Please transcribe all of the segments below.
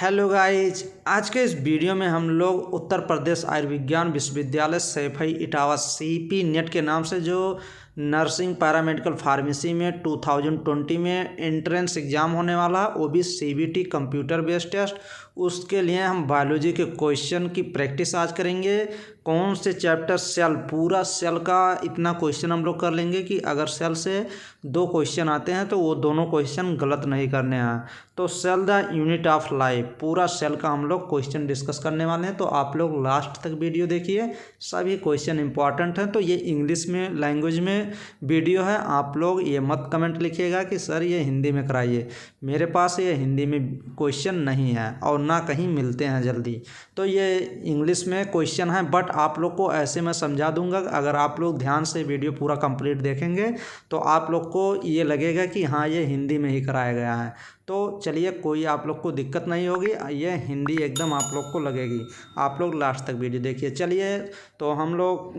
Hello guys, आज के इस वीडियो में हम लोग उत्तर प्रदेश आयुर्विज्ञान विश्वविद्यालय सैफई इटावा सीपी नेट के नाम से जो नर्सिंग पैरामेडिकल फार्मेसी में 2020 में एंट्रेंस एग्ज़ाम होने वाला, वो भी सीबीटी कंप्यूटर बेस्ड टेस्ट, उसके लिए हम बायोलॉजी के क्वेश्चन की प्रैक्टिस आज करेंगे। कौन से चैप्टर सेल, पूरा सेल का इतना क्वेश्चन हम लोग कर लेंगे कि अगर सेल से 2 क्वेश्चन आते हैं तो वो दोनों क्वेश्चन गलत नहीं करने हैं। तो cell the unit of life, पूरा सेल का हम लोग क्वेश्चन डिस्कस करने वाले हैं। तो आप लोग लास्ट तक वीडियो देखिए, सभी क्वेश्चन इंपॉर्टेंट हैं। तो ये इंग्लिश में लैंग्वेज में वीडियो है, आप लोग ये मत कमेंट लिखिएगा कि सर ये हिंदी में कराइए। मेरे पास ये हिंदी में क्वेश्चन नहीं है और ना कहीं मिलते हैं जल्दी, तो ये इंग्लिश में क्वेश्चन है। बट आप लोग को ऐसे मैं समझा दूंगा, अगर आप लोग ध्यान से वीडियो पूरा कंप्लीट देखेंगे तो आप लोग को ये लगेगा कि हाँ ये हिंदी में ही कराया गया है। तो चलिए, कोई आप लोग को दिक्कत नहीं होगी, ये हिंदी एकदम आप लोग को लगेगी। आप लोग लास्ट तक वीडियो देखिए। चलिए, तो हम लोग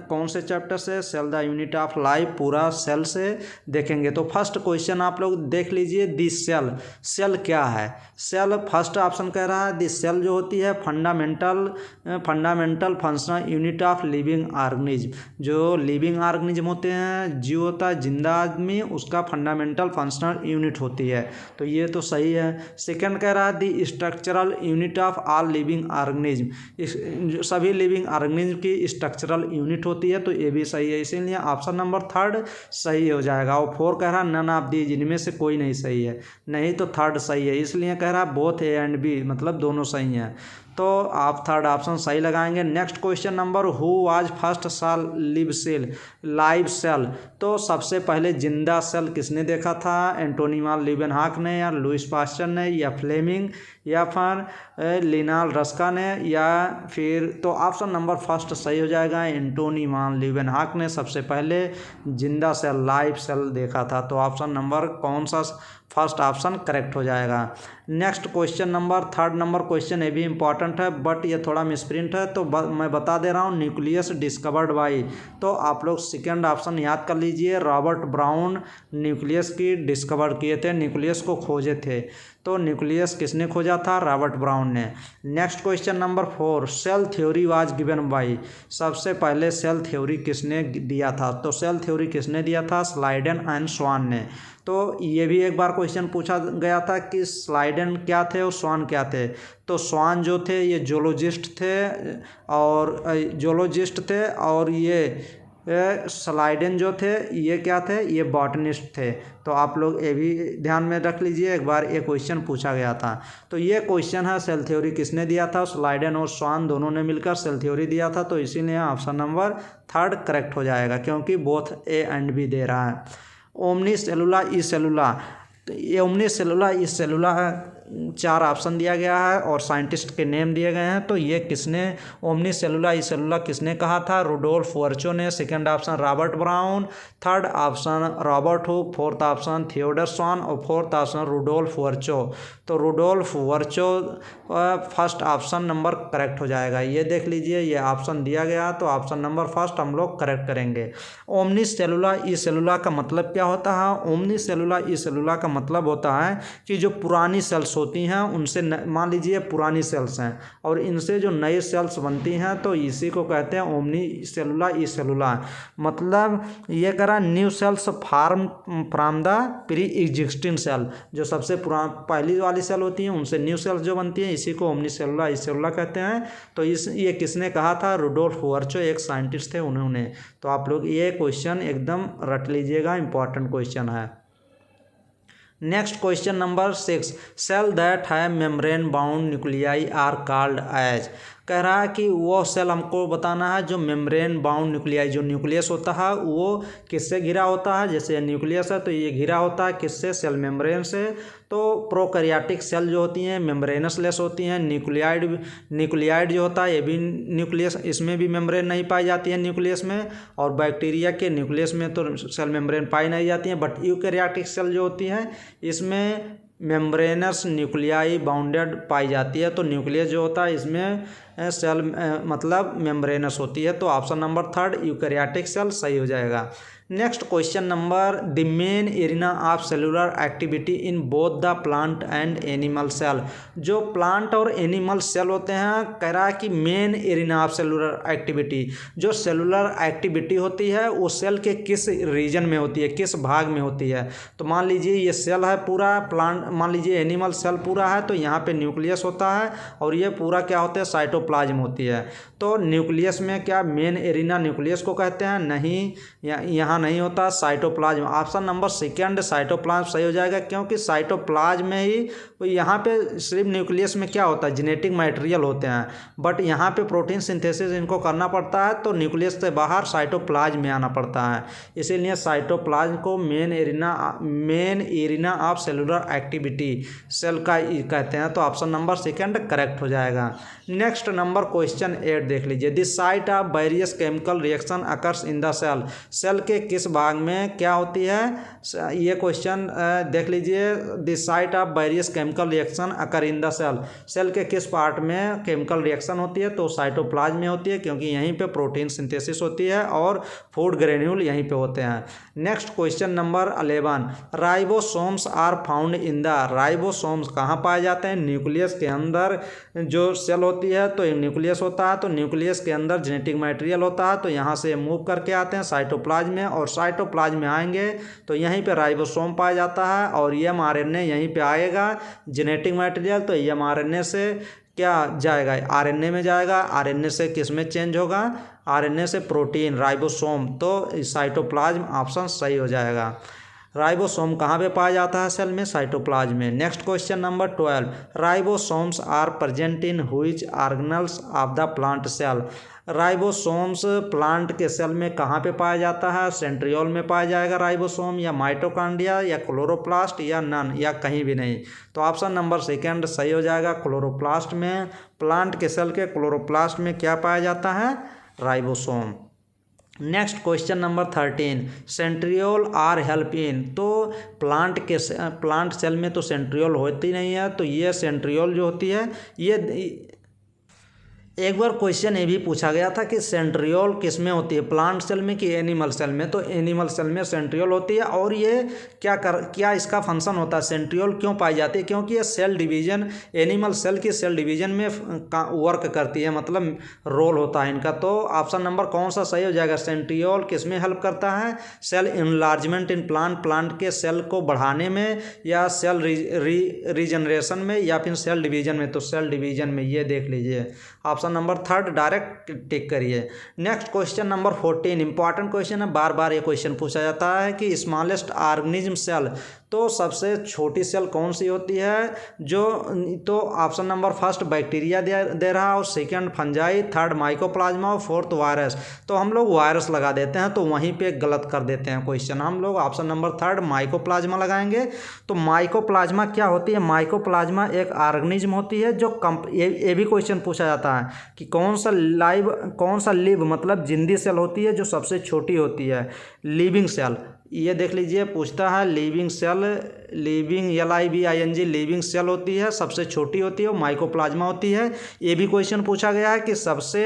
कौन से चैप्टर से, cell the unit of life, पूरा सेल से देखेंगे। तो फर्स्ट क्वेश्चन आप लोग देख लीजिए, दी सेल, सेल क्या है। सेल फर्स्ट ऑप्शन कह रहा है दी सेल जो होती है fundamental functional unit of living organism. जो लिविंग ऑर्गेनिज्म होते हैं, जीव होता है जिंदा आदमी, उसका फंडामेंटल फंक्शनल यूनिट होती है। तो ये तो सही है। सेकंड कह रहा है the structural unit of all living organism, सभी लिविंग ऑर्गेनिज्म की स्ट्रक्चरल यूनिट होती है। तो ये भी सही है, इसीलिए ऑप्शन नंबर 3 सही हो जाएगा। और 4 कह रहा है नन ऑफ दीज, इनमें से कोई नहीं सही है, नहीं तो 3 सही है, इसलिए कह रहा है बोथ ए एंड बी, मतलब दोनों सही हैं। तो आप 3rd ऑप्शन सही लगाएंगे। Next question number, who was first साल लिव सेल, लाइव सेल। तो सबसे पहले जिंदा सेल किसने देखा था, एंटोनी लीवेनहॉक ने, या लुईस पास्चर ने, या फ्लेमिंग, या फिर लिनाल रस्का ने, या फिर, तो ऑप्शन नंबर फर्स्ट सही हो जाएगा। एंटोनी लीवेनहॉक ने सबसे पहले जिंदा सेल, लाइव सेल देखा था। तो ऑप्शन नंबर कौन सा, फर्स्ट ऑप्शन करेक्ट हो जाएगा। Next question number 3rd number question, ये भी इंपॉर्टेंट है बट ये थोड़ा मिसप्रिंट है, तो मैं बता दे रहा हूँ। न्यूक्लियस डिस्कवर्ड बाय, तो आप लोग सेकंड ऑप्शन याद कर लीजिए। रॉबर्ट ब्राउन न्यूक्लियस की डिस्कवर किए थे, न्यूक्लियस को खोजे थे। तो न्यूक्लियस किसने खोजा था, रॉबर्ट ब्राउन ने। Next question number 4, cell theory was given by, सबसे पहले सेल थ्योरी किसने दिया था। तो सेल थ्योरी किसने दिया था, स्लाइडेन एंड स्वान ने। तो ये भी एक बार क्वेश्चन पूछा गया था कि स्लाइडेन क्या थे और स्वान क्या थे। तो स्वान जो थे ये जोलॉजिस्ट थे, और ये स्लाइडेन जो थे ये क्या थे, ये बॉटनिस्ट थे। तो आप लोग ये भी ध्यान में रख लीजिए, एक बार ये क्वेश्चन पूछा गया था। तो ये क्वेश्चन है सेल थ्योरी किसने दिया था, स्लाइडेन और स्वान दोनों ने मिलकर सेल थ्योरी दिया था। तो इसीलिए ऑप्शन नंबर 3rd करेक्ट हो जाएगा, क्योंकि बोथ ए एंड बी दे रहा है। ओमनी सेलुला ई सेलुला, तो ये ओमनी सेलुला ई सेलुला 4 ऑप्शन दिया गया है और साइंटिस्ट के नेम दिए गए हैं। तो ये किसने, ओमनी सेलुला ई सेलुला किसने कहा था, रुडोल्फ वर्चो ने। Second option Robert brown, 3rd option Robert Hooke, 4th option Theodore स्वान और 4th ऑप्शन रुडोल्फ वर्चो। तो Rudolf वर्चो first option number correct हो जाएगा। ये देख लीजिए, ये ऑप्शन दिया गया, तो ऑप्शन नंबर फर्स्ट हम लोग करेक्ट करेंगे। ओमनी सेलुला ई सेलुला का मतलब क्या होता है, ओमनी सेलुला ई सेलुला का मतलब होता है कि जो पुरानी सेल्स होती हैं उनसे, मान लीजिए पुरानी सेल्स हैं और इनसे जो नए सेल्स बनती हैं, तो इसी को कहते हैं ओमनी सेलुला ई सेलुला। मतलब ये करा new cells form from the pre existing cell, जो सबसे पहली वाली सेल होती हैं उनसे न्यू सेल्स जो बनती हैं, इसी को ओमनी सेलुला ई सेलुला कहते हैं। तो ये किसने कहा था, रुडोल्फ वर्चो, एक साइंटिस्ट थे, उन्होंने। तो आप लोग ये क्वेश्चन एकदम रट लीजिएगा, इंपॉर्टेंट क्वेश्चन है। Next question number 6, cell that have membrane bound nuclei are called as, कह रहा है कि वो सेल हमको बताना है जो मेम्ब्रेन बाउंड न्यूक्लियाई, जो न्यूक्लियस होता है वो किससे घिरा होता है। जैसे न्यूक्लियस है तो ये घिरा होता है किससे, सेल मेम्ब्रेन से। तो प्रोकैरियोटिक सेल जो होती हैं मेम्ब्रेनस लेस होती हैं। न्यूक्लियाइड जो होता है ये भी न्यूक्लियस, इसमें भी मेम्ब्रेन नहीं पाई जाती है न्यूक्लियस में। और बैक्टीरिया के न्यूक्लियस में तो सेल मेम्ब्रेन पाई नहीं जाती है। बट यूकैरियोटिक सेल जो होती है इसमें मेम्ब्रेनस न्यूक्लियाई बाउंडेड पाई जाती है। तो न्यूक्लियस जो होता है इसमें सेल मतलब मेम्ब्रेनस होती है। तो option number third eukaryotic cell सही हो जाएगा। Next question number the main arena of cellular activity in both the plant and animal cell. जो प्लांट और एनिमल सेल होते हैं, कह रहा है कि main arena of cellular activity, जो सेलुलर एक्टिविटी होती है वो सेल के किस रीजन में होती है, किस भाग में होती है। तो मान लीजिए ये सेल है पूरा प्लांट, मान लीजिए एनिमल सेल पूरा है, तो यहाँ पे न्यूक्लियस होता है और ये पूरा क्या होता है, साइटोप्लाज्म होती है। तो न्यूक्लियस में क्या मेन एरिना न्यूक्लियस को कहते हैं? नहीं, यहाँ नहीं होता, cytoplasm. Option number second cytoplasm सही हो जाएगा, क्योंकि साइटोप्लाज्म में ही यहाँ पे सिर्फ न्यूक्लियस में क्या होता है, जेनेटिक मटेरियल होते हैं, बट यहाँ पे प्रोटीन सिंथेसिस इनको करना पड़ता है, तो न्यूक्लियस से बाहर साइटोप्लाज्म में आना पड़ता है। इसीलिए साइटोप्लाज्म को main arena of cellular activity cell का कहते हैं। तो ऑप्शन नंबर सेकंड करेक्ट हो जाएगा। नेक्स्ट नंबर क्वेश्चन 8 देख लीजिए। This site of various chemical reaction occurs in the cell. Cell के किस भाग में क्या होती है, ये क्वेश्चन देख लीजिए। This site of various chemical reaction occur in the cell. Cell के किस पार्ट में केमिकल रिएक्शन होती है? तो साइटोप्लाज्म में होती है, क्योंकि यहीं पे प्रोटीन सिंथेसिस होती है और फूड ग्रेन्यूल यहीं पे होते हैं। Next question number 11। Ribosomes are found in the. Ribosomes कहाँ पाए जाते हैं? न्यूक्लियस के अंदर जो सेल होती है तो न्यूक्लियस होता है, तो न्यूक्लियस के अंदर जेनेटिक मटेरियल होता है, तो यहाँ से मूव करके आते हैं साइटोप्लाज्म में, और साइटोप्लाज्म में आएंगे तो यहीं पे राइबोसोम पाया जाता है, और mRNA यहीं पे आएगा जेनेटिक मटेरियल। तो mRNA से क्या जाएगा, आरएनए में जाएगा। आरएनए से किस में चेंज होगा? आरएनए से प्रोटीन, राइबोसोम। तो साइटोप्लाज्म ऑप्शन सही हो जाएगा। राइबोसोम कहाँ पे पाया जाता है सेल में? साइटोप्लाज्म में। Next question number 12। Ribosomes are present in which organelles of the plant cell. Ribosomes plant के सेल में कहाँ पे पाया जाता है? सेंट्रियोल में पाया जाएगा राइबोसोम, या माइटोकॉन्ड्रिया, या क्लोरोप्लास्ट, या नन, या कहीं भी नहीं। तो ऑप्शन नंबर सेकंड सही हो जाएगा, क्लोरोप्लास्ट में। प्लांट के सेल के क्लोरोप्लास्ट में क्या पाया जाता है? Ribosome. Next question number 13। Centriole are help in. तो प्लांट सेल में तो सेंट्रियोल होती नहीं है, तो ये सेंट्रियोल जो होती है, ये एक बार क्वेश्चन ये भी पूछा गया था कि सेंट्रियोल किस में होती है, प्लांट सेल में कि एनिमल सेल में। तो एनिमल सेल में सेंट्रियोल होती है, और ये क्या इसका फंक्शन होता है, सेंट्रियोल क्यों पाई जाती है? क्योंकि ये सेल डिवीजन, एनिमल सेल की सेल डिवीजन में वर्क करती है, मतलब रोल होता है इनका। तो ऑप्शन नंबर कौन सा सही हो जाएगा? सेंट्रियोल किस में हेल्प करता है? सेल इनलार्जमेंट इन प्लांट के सेल को बढ़ाने में, या सेल रीजनरेशन में, या फिर सेल डिवीजन में। तो सेल डिवीजन में, ये देख लीजिए ऑप्शन नंबर थर्ड डायरेक्ट टिक करिए। Next question number 14 important question है, बार बार ये क्वेश्चन पूछा जाता है कि स्मॉलेस्ट ऑर्गेनिज्म सेल। तो सबसे छोटी सेल कौन सी होती है? तो option number first bacteria they रहा है, और सेकंड फंजाई, थर्ड माइकोप्लाज्मा, और फोर्थ वायरस। तो हम लोग वायरस लगा देते हैं, तो वहीं पे गलत कर देते हैं क्वेश्चन। हम लोग ऑप्शन नंबर थर्ड माइकोप्लाज्मा लगाएंगे। तो माइकोप्लाज्मा क्या होती है? माइकोप्लाज्मा एक ऑर्गेनिज्म होती है जो ये भी क्वेश्चन पूछा जाता है कि कौन सा लिव मतलब जिंदी सेल होती है जो सबसे छोटी होती है? Living cell. ये देख लीजिए, पूछता है living cell, living LIVING living cell होती है, सबसे छोटी होती है, वो माइकोप्लाज्मा होती है। ये भी क्वेश्चन पूछा गया है कि सबसे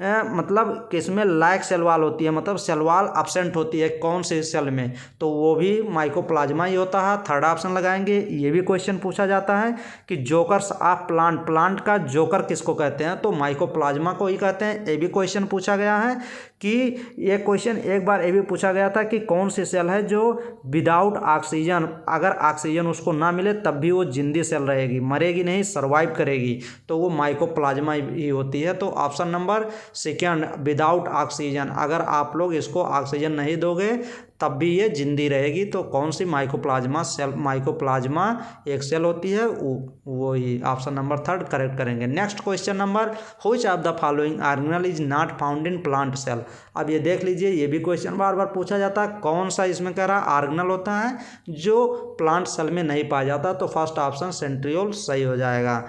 मतलब किसमें लाइक सेल वॉल होती है, मतलब सेल वॉल एब्सेंट होती है कौन से सेल में? तो वो भी माइकोप्लाज्मा ही होता है, थर्ड ऑप्शन लगाएंगे। ये भी क्वेश्चन पूछा जाता है कि जोकर्स ऑफ प्लांट का जोकर किसको कहते हैं? तो माइकोप्लाज्मा को ही कहते हैं। ये भी क्वेश्चन पूछा गया है कि ये क्वेश्चन एक बार ये भी पूछा गया था कि कौन सी सेल है जो विदाउट ऑक्सीजन, अगर ऑक्सीजन उसको ना मिले तब भी वो जिंदी सेल रहेगी, मरेगी नहीं, सर्वाइव करेगी, तो वो माइकोप्लाज्मा ही होती है। तो option number second without oxygen, अगर आप लोग इसको ऑक्सीजन नहीं दोगे तब भी ये जिंदी रहेगी। तो कौन सी माइकोप्लाज्मा एक सेल होती है, वो ही ऑप्शन नंबर थर्ड करेक्ट करेंगे। Next question number which of the following organelle is not found in plant cell. अब ये देख लीजिए, ये भी क्वेश्चन बार बार पूछा जाता है, कौन सा इसमें कह रहा ऑर्गेनेल होता है जो प्लांट सेल में नहीं पाया जाता? तो फर्स्ट ऑप्शन सेंट्रियोल सही हो जाएगा।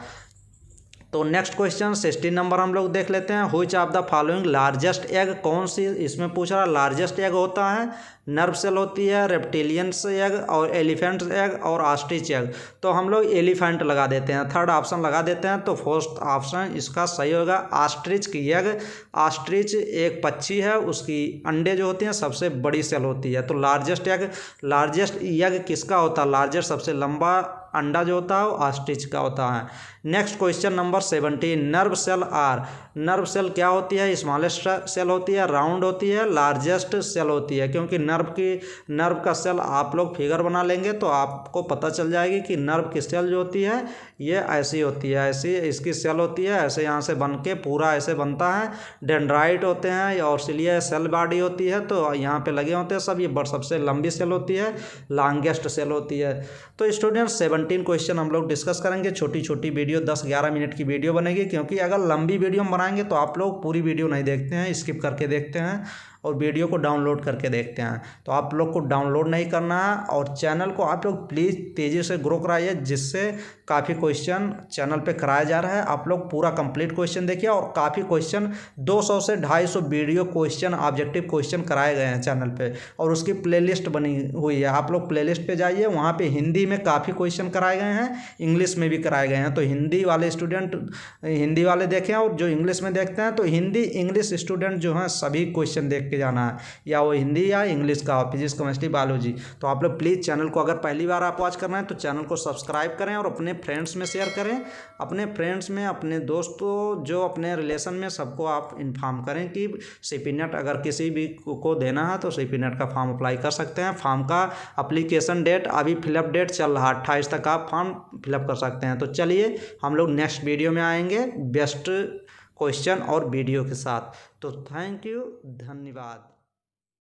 तो नेक्स्ट क्वेश्चन 16 नंबर हम लोग देख लेते हैं। Which of the following largest egg, कौन सी इसमें पूछ रहा है लार्जेस्ट एग होता है, नर्व सेल होती है, रेप्टिलियंस एग और एलिफेंट एग और ऑस्ट्रिच एग। तो हम लोग एलिफेंट लगा देते हैं, थर्ड ऑप्शन लगा देते हैं। तो फर्स्ट ऑप्शन इसका सही होगा ऑस्ट्रिच की एग। ऑस्ट्रिच एक पक्षी है, उसकी अंडे जो होती हैं सबसे बड़ी सेल होती है। तो लार्जेस्ट एग किसका होता है, लार्जेस्ट सबसे लंबा अंडा जो होता है वो ऑस्ट्रिच का होता है। Next question number 17, nerve cell are, nerve cell क्या होती है, स्मॉलेस्ट सेल होती है, राउंड होती है, लार्जेस्ट सेल होती है। क्योंकि नर्व का सेल आप लोग फिगर बना लेंगे तो आपको पता चल जाएगी कि नर्व की सेल जो होती है ये ऐसी होती है, ऐसी इसकी सेल होती है, ऐसे यहाँ से बन के पूरा ऐसे बनता है। डेंड्राइट होते हैं और सिलिया सेल बॉडी होती है, तो यहाँ पे लगे होते हैं सब। ये सबसे लंबी सेल होती है, लॉन्गेस्ट सेल होती है। तो स्टूडेंट 17 क्वेश्चन हम लोग डिस्कस करेंगे। छोटी छोटी वीडियो 10-11 मिनट की वीडियो बनेगी, क्योंकि अगर लंबी वीडियो हम बनाएंगे तो आप लोग पूरी वीडियो नहीं देखते हैं, स्किप करके देखते हैं और वीडियो को डाउनलोड करके देखते हैं। तो आप लोग को डाउनलोड नहीं करना है और चैनल को आप लोग प्लीज़ तेज़ी से ग्रो कराइए, जिससे काफ़ी क्वेश्चन चैनल पे कराया जा रहा है। आप लोग पूरा कंप्लीट क्वेश्चन देखिए और काफ़ी क्वेश्चन 200 से 250 वीडियो क्वेश्चन ऑब्जेक्टिव क्वेश्चन कराए गए हैं चैनल पे, और उसकी प्लेलिस्ट बनी हुई है। आप लोग प्लेलिस्ट पे जाइए, वहाँ पे हिंदी में काफ़ी क्वेश्चन कराए गए हैं, इंग्लिश में भी कराए गए हैं। तो हिंदी वाले स्टूडेंट हिंदी वाले देखें, और जो इंग्लिश में देखते हैं तो हिंदी इंग्लिश स्टूडेंट जो हैं सभी क्वेश्चन देख के जाना है, या वो हिंदी या इंग्लिश का, फिजिक्स केमिस्ट्री बायोलॉजी। तो आप लोग प्लीज़ चैनल को, अगर पहली बार आप वॉच कर रहे हैं तो चैनल को सब्सक्राइब करें और अपने फ्रेंड्स में शेयर करें। अपने फ्रेंड्स में, अपने दोस्तों, जो अपने रिलेशन में, सबको आप इन्फॉर्म करें कि सीपी नेट अगर किसी भी को देना है तो सीपी नेट का फॉर्म अप्लाई कर सकते हैं। फॉर्म का अप्लीकेशन डेट अभी फिलअप डेट चल रहा है, 28 तक आप फॉर्म फिलअप कर सकते हैं। तो चलिए हम लोग नेक्स्ट वीडियो में आएंगे बेस्ट क्वेश्चन और वीडियो के साथ। तो थैंक यू, धन्यवाद।